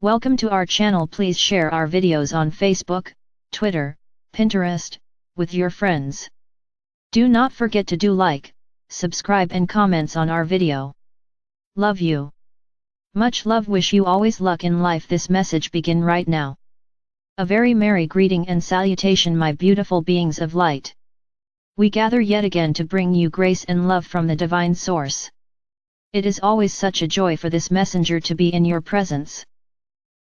Welcome to our channel. Please share our videos on Facebook, Twitter, Pinterest, with your friends. Do not forget to do like, subscribe and comments on our video. Love you. Much love. Wish you always luck in life. This message begin right now. A very merry greeting and salutation, my beautiful beings of light. We gather yet again to bring you grace and love from the divine source. It is always such a joy for this messenger to be in your presence.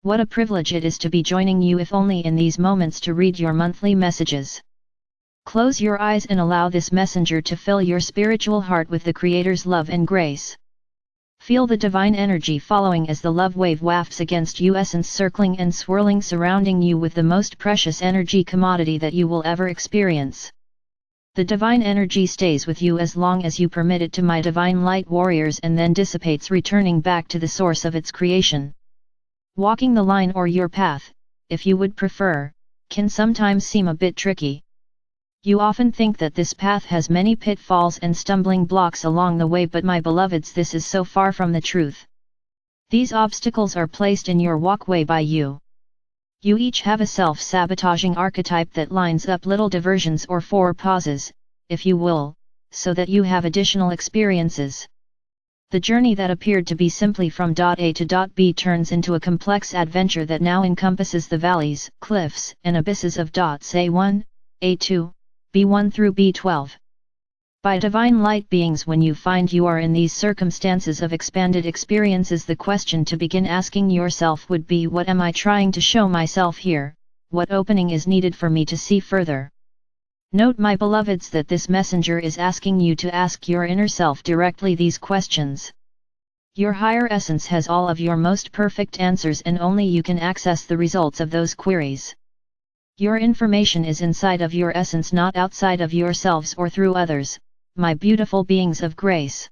What a privilege it is to be joining you, if only in these moments, to read your monthly messages. Close your eyes and allow this messenger to fill your spiritual heart with the Creator's love and grace. Feel the divine energy following as the love wave wafts against you, essence circling and swirling, surrounding you with the most precious energy commodity that you will ever experience. The divine energy stays with you as long as you permit it to, my divine light warriors, and then dissipates, returning back to the source of its creation. Walking the line, or your path, if you would prefer, can sometimes seem a bit tricky. You often think that this path has many pitfalls and stumbling blocks along the way, but my beloveds, this is so far from the truth. These obstacles are placed in your walkway by you. You each have a self-sabotaging archetype that lines up little diversions or faux pauses, if you will, so that you have additional experiences. The journey that appeared to be simply from A to B turns into a complex adventure that now encompasses the valleys, cliffs, and abysses of A1, A2, B1 through B12. By divine light beings, when you find you are in these circumstances of expanded experiences, the question to begin asking yourself would be, what am I trying to show myself here? What opening is needed for me to see further? Note, my beloveds, that this messenger is asking you to ask your inner self directly these questions. Your higher essence has all of your most perfect answers, and only you can access the results of those queries. Your information is inside of your essence, not outside of yourselves or through others, my beautiful beings of grace.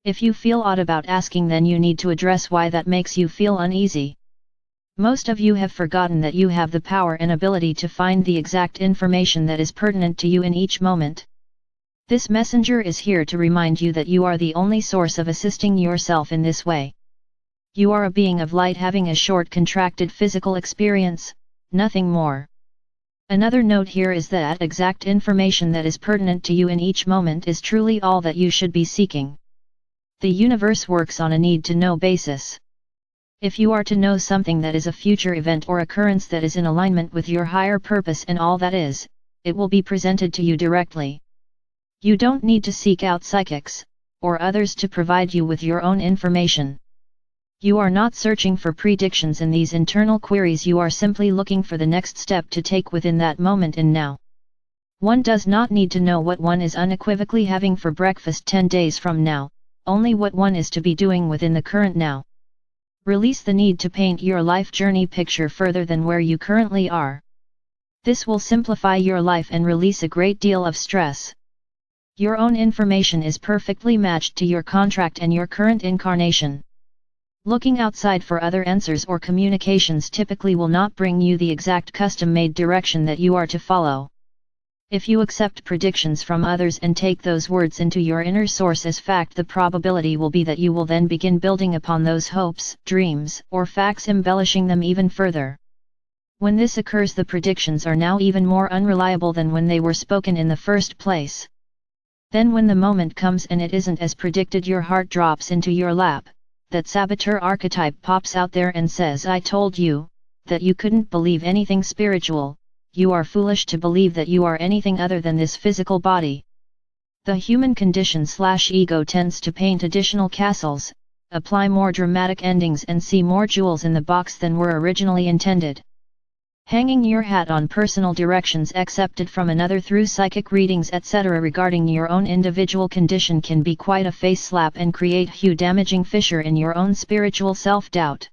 If you feel odd about asking, then you need to address why that makes you feel uneasy. Most of you have forgotten that you have the power and ability to find the exact information that is pertinent to you in each moment. This messenger is here to remind you that you are the only source of assisting yourself in this way. You are a being of light having a short contracted physical experience, nothing more. Another note here is that exact information that is pertinent to you in each moment is truly all that you should be seeking. The universe works on a need-to-know basis. If you are to know something that is a future event or occurrence that is in alignment with your higher purpose and all that is, it will be presented to you directly. You don't need to seek out psychics, or others to provide you with your own information. You are not searching for predictions in these internal queries, you are simply looking for the next step to take within that moment and now. One does not need to know what one is unequivocally having for breakfast 10 days from now, only what one is to be doing within the current now. Release the need to paint your life journey picture further than where you currently are. This will simplify your life and release a great deal of stress. Your own information is perfectly matched to your contract and your current incarnation. Looking outside for other answers or communications typically will not bring you the exact custom-made direction that you are to follow. If you accept predictions from others and take those words into your inner source as fact, the probability will be that you will then begin building upon those hopes, dreams, or facts, embellishing them even further. When this occurs, the predictions are now even more unreliable than when they were spoken in the first place. Then when the moment comes and it isn't as predicted, your heart drops into your lap. That saboteur archetype pops out there and says, I told you, that you couldn't believe anything spiritual. You are foolish to believe that you are anything other than this physical body. The human condition/ego tends to paint additional castles, apply more dramatic endings, and see more jewels in the box than were originally intended. Hanging your hat on personal directions accepted from another through psychic readings etc. regarding your own individual condition can be quite a face slap and create huge damaging fissure in your own spiritual self-doubt.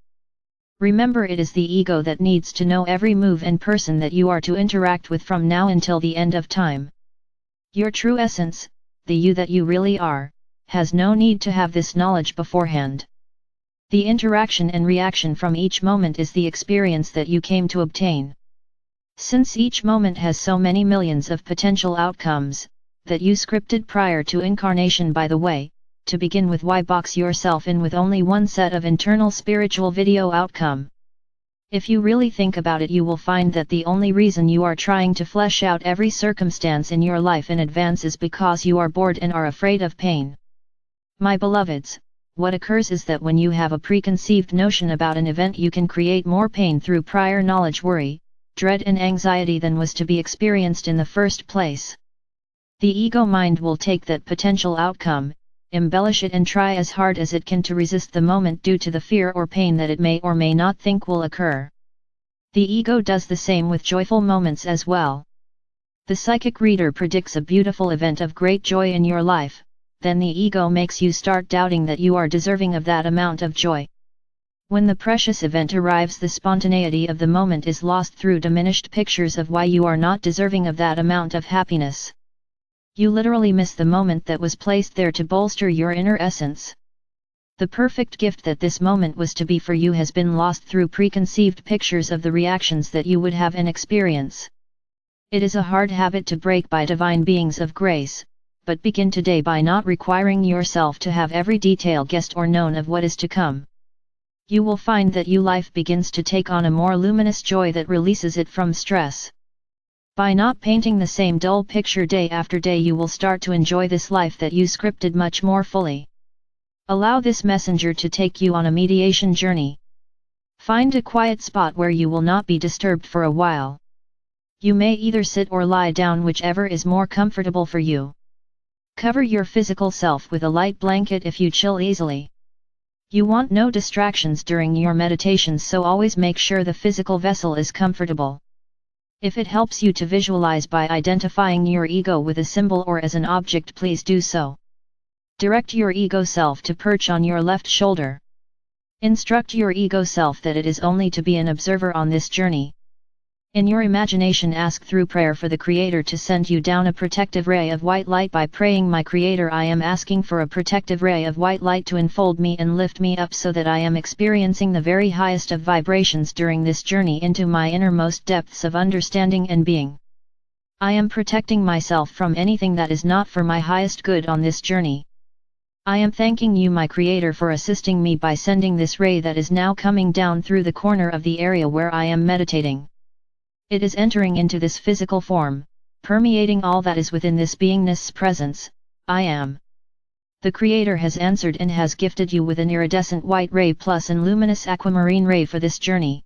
Remember, it is the ego that needs to know every move and person that you are to interact with from now until the end of time. Your true essence, the you that you really are, has no need to have this knowledge beforehand. The interaction and reaction from each moment is the experience that you came to obtain. Since each moment has so many millions of potential outcomes, that you scripted prior to incarnation, by the way, to begin with, why box yourself in with only one set of internal spiritual video outcome? If you really think about it, you will find that the only reason you are trying to flesh out every circumstance in your life in advance is because you are bored and are afraid of pain. My beloveds, what occurs is that when you have a preconceived notion about an event, you can create more pain through prior knowledge, worry, dread and anxiety than was to be experienced in the first place. The ego mind will take that potential outcome, embellish it and try as hard as it can to resist the moment due to the fear or pain that it may or may not think will occur. The ego does the same with joyful moments as well. The psychic reader predicts a beautiful event of great joy in your life, then the ego makes you start doubting that you are deserving of that amount of joy. When the precious event arrives, the spontaneity of the moment is lost through diminished pictures of why you are not deserving of that amount of happiness. You literally miss the moment that was placed there to bolster your inner essence. The perfect gift that this moment was to be for you has been lost through preconceived pictures of the reactions that you would have and experience. It is a hard habit to break by divine beings of grace, but begin today by not requiring yourself to have every detail guessed or known of what is to come. You will find that your life begins to take on a more luminous joy that releases it from stress. By not painting the same dull picture day after day, you will start to enjoy this life that you scripted much more fully. Allow this messenger to take you on a mediation journey. Find a quiet spot where you will not be disturbed for a while. You may either sit or lie down, whichever is more comfortable for you. Cover your physical self with a light blanket if you chill easily. You want no distractions during your meditations, so always make sure the physical vessel is comfortable. If it helps you to visualize by identifying your ego with a symbol or as an object, please do so. Direct your ego self to perch on your left shoulder. Instruct your ego self that it is only to be an observer on this journey. In your imagination, ask through prayer for the Creator to send you down a protective ray of white light by praying, "My Creator, I am asking for a protective ray of white light to enfold me and lift me up so that I am experiencing the very highest of vibrations during this journey into my innermost depths of understanding and being. I am protecting myself from anything that is not for my highest good on this journey. I am thanking you, my Creator, for assisting me by sending this ray that is now coming down through the corner of the area where I am meditating. It is entering into this physical form, permeating all that is within this beingness presence, I am." The Creator has answered and has gifted you with an iridescent white ray plus an luminous aquamarine ray for this journey.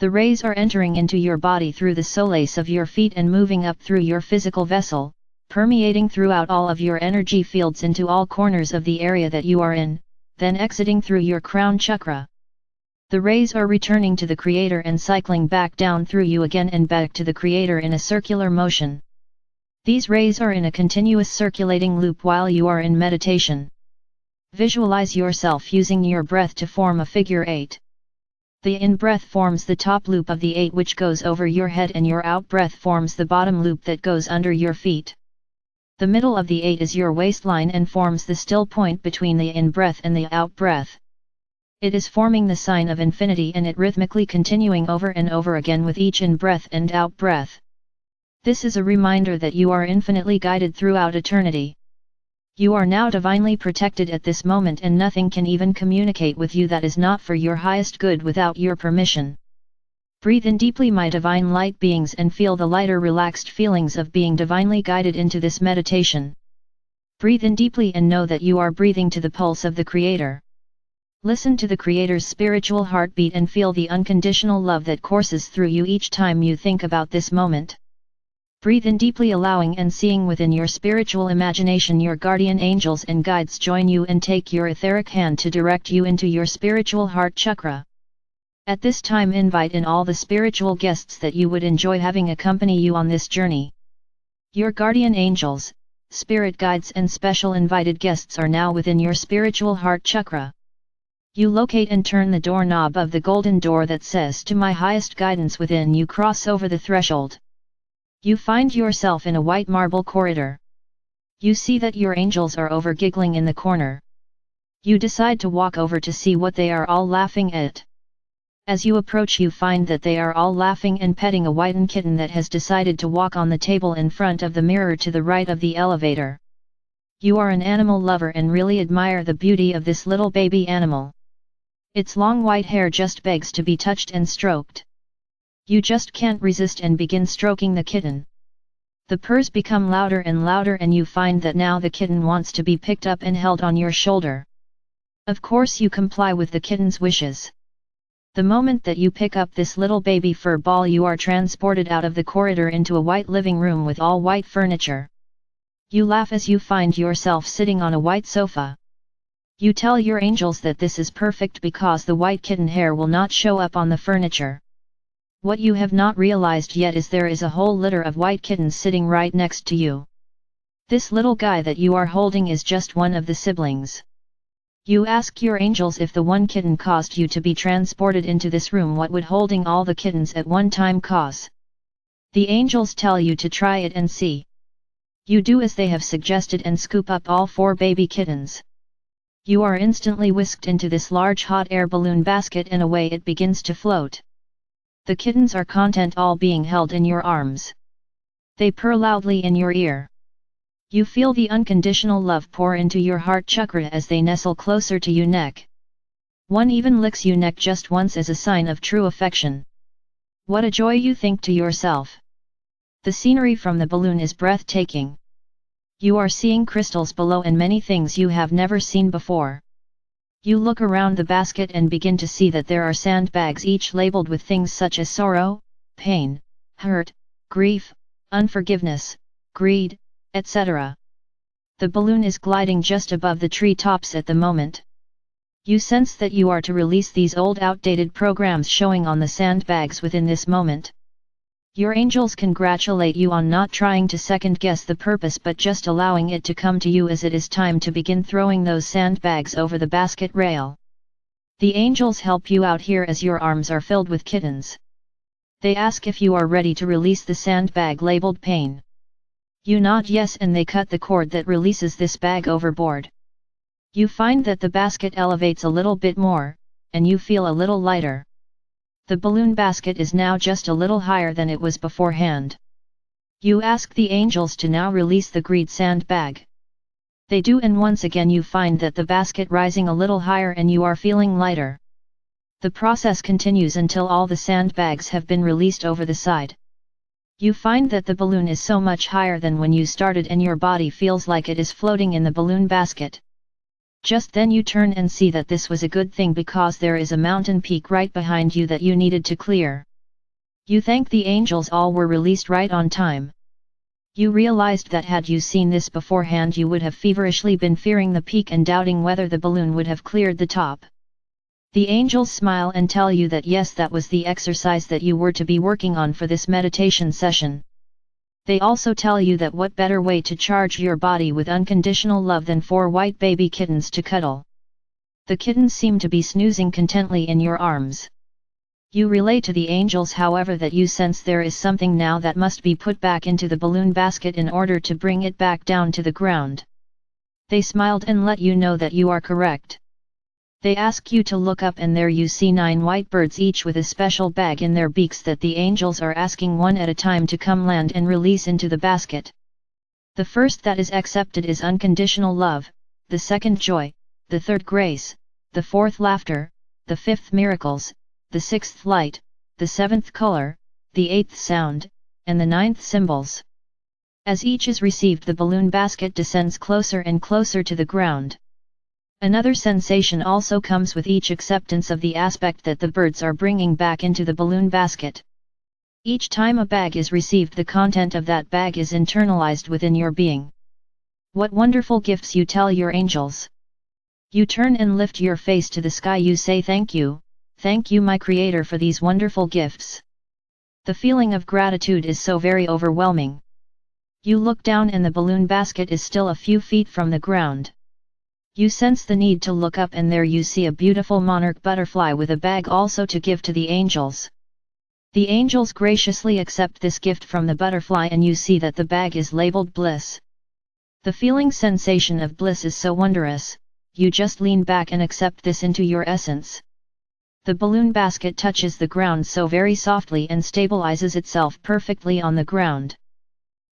The rays are entering into your body through the soles of your feet and moving up through your physical vessel, permeating throughout all of your energy fields into all corners of the area that you are in, then exiting through your crown chakra. The rays are returning to the Creator and cycling back down through you again and back to the Creator in a circular motion. These rays are in a continuous circulating loop while you are in meditation. Visualize yourself using your breath to form a figure 8. The in-breath forms the top loop of the 8, which goes over your head, and your out-breath forms the bottom loop that goes under your feet. The middle of the 8 is your waistline and forms the still point between the in-breath and the out-breath. It is forming the sign of infinity, and it rhythmically continuing over and over again with each in-breath and out-breath. This is a reminder that you are infinitely guided throughout eternity. You are now divinely protected at this moment, and nothing can even communicate with you that is not for your highest good without your permission. Breathe in deeply, my divine light beings, and feel the lighter, relaxed feelings of being divinely guided into this meditation. Breathe in deeply and know that you are breathing to the pulse of the Creator. Listen to the Creator's spiritual heartbeat and feel the unconditional love that courses through you each time you think about this moment. Breathe in deeply, allowing and seeing within your spiritual imagination your guardian angels and guides join you and take your etheric hand to direct you into your spiritual heart chakra. At this time, invite in all the spiritual guests that you would enjoy having accompany you on this journey. Your guardian angels, spirit guides and special invited guests are now within your spiritual heart chakra. You locate and turn the doorknob of the golden door that says, "To my highest guidance within." You cross over the threshold. You find yourself in a white marble corridor. You see that your angels are over giggling in the corner. You decide to walk over to see what they are all laughing at. As you approach, you find that they are all laughing and petting a whitened kitten that has decided to walk on the table in front of the mirror to the right of the elevator. You are an animal lover and really admire the beauty of this little baby animal. Its long white hair just begs to be touched and stroked. You just can't resist and begin stroking the kitten. The purrs become louder and louder and you find that now the kitten wants to be picked up and held on your shoulder. Of course you comply with the kitten's wishes. The moment that you pick up this little baby fur ball, you are transported out of the corridor into a white living room with all white furniture. You laugh as you find yourself sitting on a white sofa. You tell your angels that this is perfect because the white kitten hair will not show up on the furniture. What you have not realized yet is there is a whole litter of white kittens sitting right next to you. This little guy that you are holding is just one of the siblings. You ask your angels if the one kitten caused you to be transported into this room, what would holding all the kittens at one time cause? The angels tell you to try it and see. You do as they have suggested and scoop up all 4 baby kittens. You are instantly whisked into this large hot air balloon basket and away it begins to float. The kittens are content all being held in your arms. They purr loudly in your ear. You feel the unconditional love pour into your heart chakra as they nestle closer to you neck. One even licks you neck just once as a sign of true affection. What a joy, you think to yourself. The scenery from the balloon is breathtaking. You are seeing crystals below and many things you have never seen before. You look around the basket and begin to see that there are sandbags each labeled with things such as sorrow, pain, hurt, grief, unforgiveness, greed, etc. The balloon is gliding just above the tree tops at the moment. You sense that you are to release these old outdated programs showing on the sandbags within this moment. Your angels congratulate you on not trying to second guess the purpose but just allowing it to come to you as it is time to begin throwing those sandbags over the basket rail. The angels help you out here as your arms are filled with kittens. They ask if you are ready to release the sandbag labeled pain. You nod yes and they cut the cord that releases this bag overboard. You find that the basket elevates a little bit more, and you feel a little lighter. The balloon basket is now just a little higher than it was beforehand. You ask the angels to now release the greed sandbag. They do and once again you find that the basket rising a little higher and you are feeling lighter. The process continues until all the sandbags have been released over the side. You find that the balloon is so much higher than when you started and your body feels like it is floating in the balloon basket. Just then you turn and see that this was a good thing because there is a mountain peak right behind you that you needed to clear. You thank the angels all were released right on time. You realized that had you seen this beforehand you would have feverishly been fearing the peak and doubting whether the balloon would have cleared the top. The angels smile and tell you that yes, that was the exercise that you were to be working on for this meditation session. They also tell you that what better way to charge your body with unconditional love than 4 white baby kittens to cuddle. The kittens seem to be snoozing contently in your arms. You relay to the angels however that you sense there is something now that must be put back into the balloon basket in order to bring it back down to the ground. They smiled and let you know that you are correct. They ask you to look up and there you see 9 white birds each with a special bag in their beaks that the angels are asking one at a time to come land and release into the basket. The first that is accepted is unconditional love, the second joy, the third grace, the fourth laughter, the fifth miracles, the sixth light, the seventh color, the eighth sound, and the ninth symbols. As each is received the balloon basket descends closer and closer to the ground. Another sensation also comes with each acceptance of the aspect that the birds are bringing back into the balloon basket. Each time a bag is received the content of that bag is internalized within your being. What wonderful gifts, you tell your angels. You turn and lift your face to the sky, you say thank you my Creator for these wonderful gifts. The feeling of gratitude is so very overwhelming. You look down and the balloon basket is still a few feet from the ground. You sense the need to look up and there you see a beautiful monarch butterfly with a bag also to give to the angels. The angels graciously accept this gift from the butterfly and you see that the bag is labeled bliss. The feeling sensation of bliss is so wondrous, you just lean back and accept this into your essence. The balloon basket touches the ground so very softly and stabilizes itself perfectly on the ground.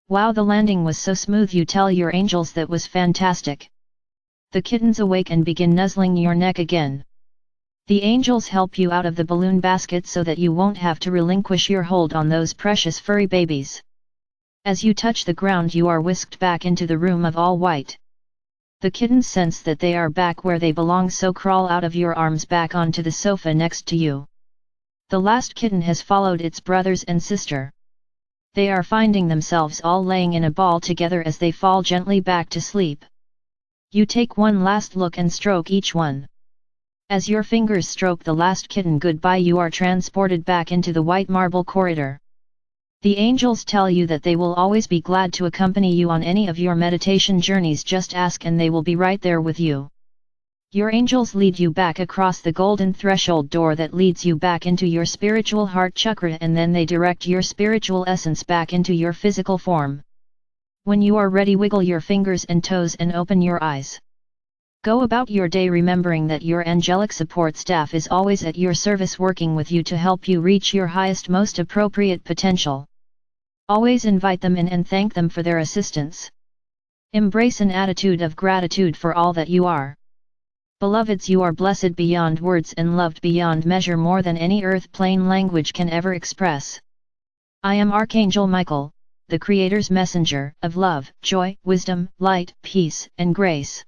Wow, the landing was so smooth, you tell your angels that was fantastic. The kittens awake and begin nuzzling your neck again. The angels help you out of the balloon basket so that you won't have to relinquish your hold on those precious furry babies. As you touch the ground, you are whisked back into the room of all white. The kittens sense that they are back where they belong, so crawl out of your arms back onto the sofa next to you. The last kitten has followed its brothers and sister. They are finding themselves all laying in a ball together as they fall gently back to sleep. You take one last look and stroke each one. As your fingers stroke the last kitten goodbye, you are transported back into the white marble corridor. The angels tell you that they will always be glad to accompany you on any of your meditation journeys. Just ask and they will be right there with you. Your angels lead you back across the golden threshold door that leads you back into your spiritual heart chakra, and then they direct your spiritual essence back into your physical form. When you are ready, wiggle your fingers and toes and open your eyes. Go about your day remembering that your angelic support staff is always at your service, working with you to help you reach your highest, most appropriate potential. Always invite them in and thank them for their assistance. Embrace an attitude of gratitude for all that you are. Beloveds, you are blessed beyond words and loved beyond measure, more than any earth plane language can ever express. I am Archangel Michael, the Creator's messenger of love, joy, wisdom, light, peace, and grace.